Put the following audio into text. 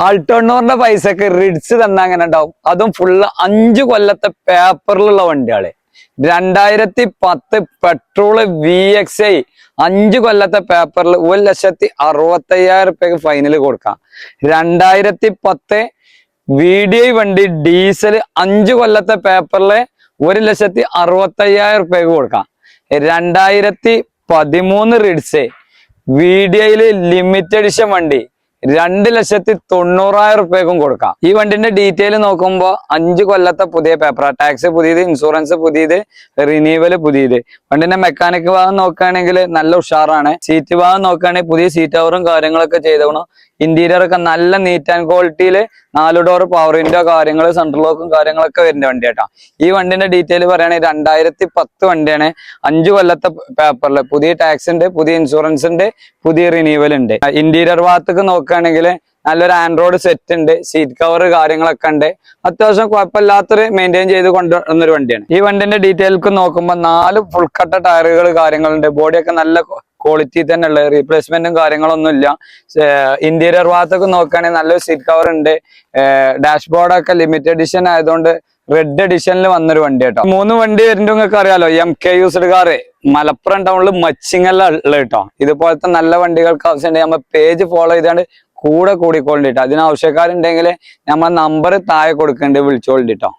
ആൾട്ടോണ്ണൂറിന്റെ പൈസക്ക് റിഡ്സ് തന്നാ അങ്ങനെ ഉണ്ടാവും. അതും ഫുള്ള് 5 കൊല്ലത്തെ പേപ്പറിലുള്ള വണ്ടികള്. 2010 പെട്രോള് VXI 5 കൊല്ലത്തെ പേപ്പറിൽ 1,65,000 റുപ്യക്ക് ഫൈനൽ കൊടുക്കാം. 2010 VDI വണ്ടി ഡീസൽ 5 കൊല്ലത്തെ പേപ്പറില് 1,65,000 റുപ്യക്ക് കൊടുക്കാം. 2013 റിഡ്സ് VDIയില് ലിമിറ്റഡ് എഡിഷൻ വണ്ടി 2,90,000 റുപ്യക്കും കൊടുക്കാം. ഈ വണ്ടിന്റെ ഡീറ്റെയിൽ നോക്കുമ്പോ 5 കൊല്ലത്തെ പുതിയ പേപ്പർ, ടാക്സ് പുതിയത്, ഇൻഷുറൻസ് പുതിയത്, റിന്യൂവൽ പുതിയത്. വണ്ടിന്റെ മെക്കാനിക് ഭാഗം നോക്കുകയാണെങ്കിൽ നല്ല ഉഷാറാണ്. സീറ്റ് ഭാഗം നോക്കുകയാണെങ്കിൽ പുതിയ സീറ്റ് കവറും കാര്യങ്ങളൊക്കെ ചെയ്തോണം. ഇന്റീരിയർ ഒക്കെ നല്ല നീറ്റ് ആൻഡ് ക്വാളിറ്റിയിൽ 4 ഡോർ പവർ വിൻഡോ കാര്യങ്ങൾ, സെൻട്രൽ ലോക്കും കാര്യങ്ങളൊക്കെ വരുന്ന വണ്ടി കേട്ടോ. ഈ വണ്ടിന്റെ ഡീറ്റെയിൽ പറയുകയാണെങ്കിൽ 2010 വണ്ടിയാണ്. 5 കൊല്ലത്തെ പേപ്പറിൽ പുതിയ ടാക്സ് ഉണ്ട്, പുതിയ ഇൻഷുറൻസ് ഉണ്ട്, പുതിയ റിന്യൂവൽ ഉണ്ട്. ഇന്റീരിയർ ഭാഗത്തേക്ക് നോക്കുകയാണെങ്കിൽ നല്ലൊരു ആൻഡ്രോയിഡ് സെറ്റ് ഉണ്ട്, സീറ്റ് കവർ കാര്യങ്ങളൊക്കെ ഉണ്ട്. അത്യാവശ്യം കുഴപ്പമില്ലാത്തൊരു മെയിൻറ്റെയിൻ ചെയ്ത് കൊണ്ടുവന്നൊരു വണ്ടിയാണ്. ഈ വണ്ടിന്റെ ഡീറ്റെയിൽക്ക് നോക്കുമ്പോൾ 4 ഫുൾ കട്ട ടയറുകൾ കാര്യങ്ങളുണ്ട്. ബോഡിയൊക്കെ നല്ല ക്വാളിറ്റി തന്നെ ഉള്ളത്, റീപ്ലേസ്മെന്റും കാര്യങ്ങളൊന്നും ഇല്ല. ഇന്റീരിയർ ഭാഗത്തൊക്കെ നോക്കുകയാണെങ്കിൽ നല്ലൊരു സീറ്റ് കവർ ഉണ്ട്. ഡാഷ്ബോർഡൊക്കെ ലിമിറ്റഡ് എഡിഷൻ ആയതുകൊണ്ട് റെഡ് എഡിഷനിൽ വന്നൊരു വണ്ടി കേട്ടോ. 3 വണ്ടി വരുന്നുണ്ട്. നിങ്ങൾക്ക് അറിയാലോ, MK യൂസ്ഡ് കാർ മലപ്പുറം ടൗണിൽ മച്ചിങ്ങല്ല ഉള്ളത് കേട്ടോ. ഇതുപോലത്തെ നല്ല വണ്ടികൾക്ക് ആവശ്യമുണ്ടെങ്കിൽ നമ്മൾ പേജ് ഫോളോ ചെയ്താണ്ട് കൂടെ കൂടിക്കൊള്ളിട്ടോ. അതിന് ആവശ്യക്കാരുണ്ടെങ്കിൽ നമ്മൾ നമ്പർ താഴെ കൊടുക്കേണ്ടി വിളിച്ചോളിട്ടോ.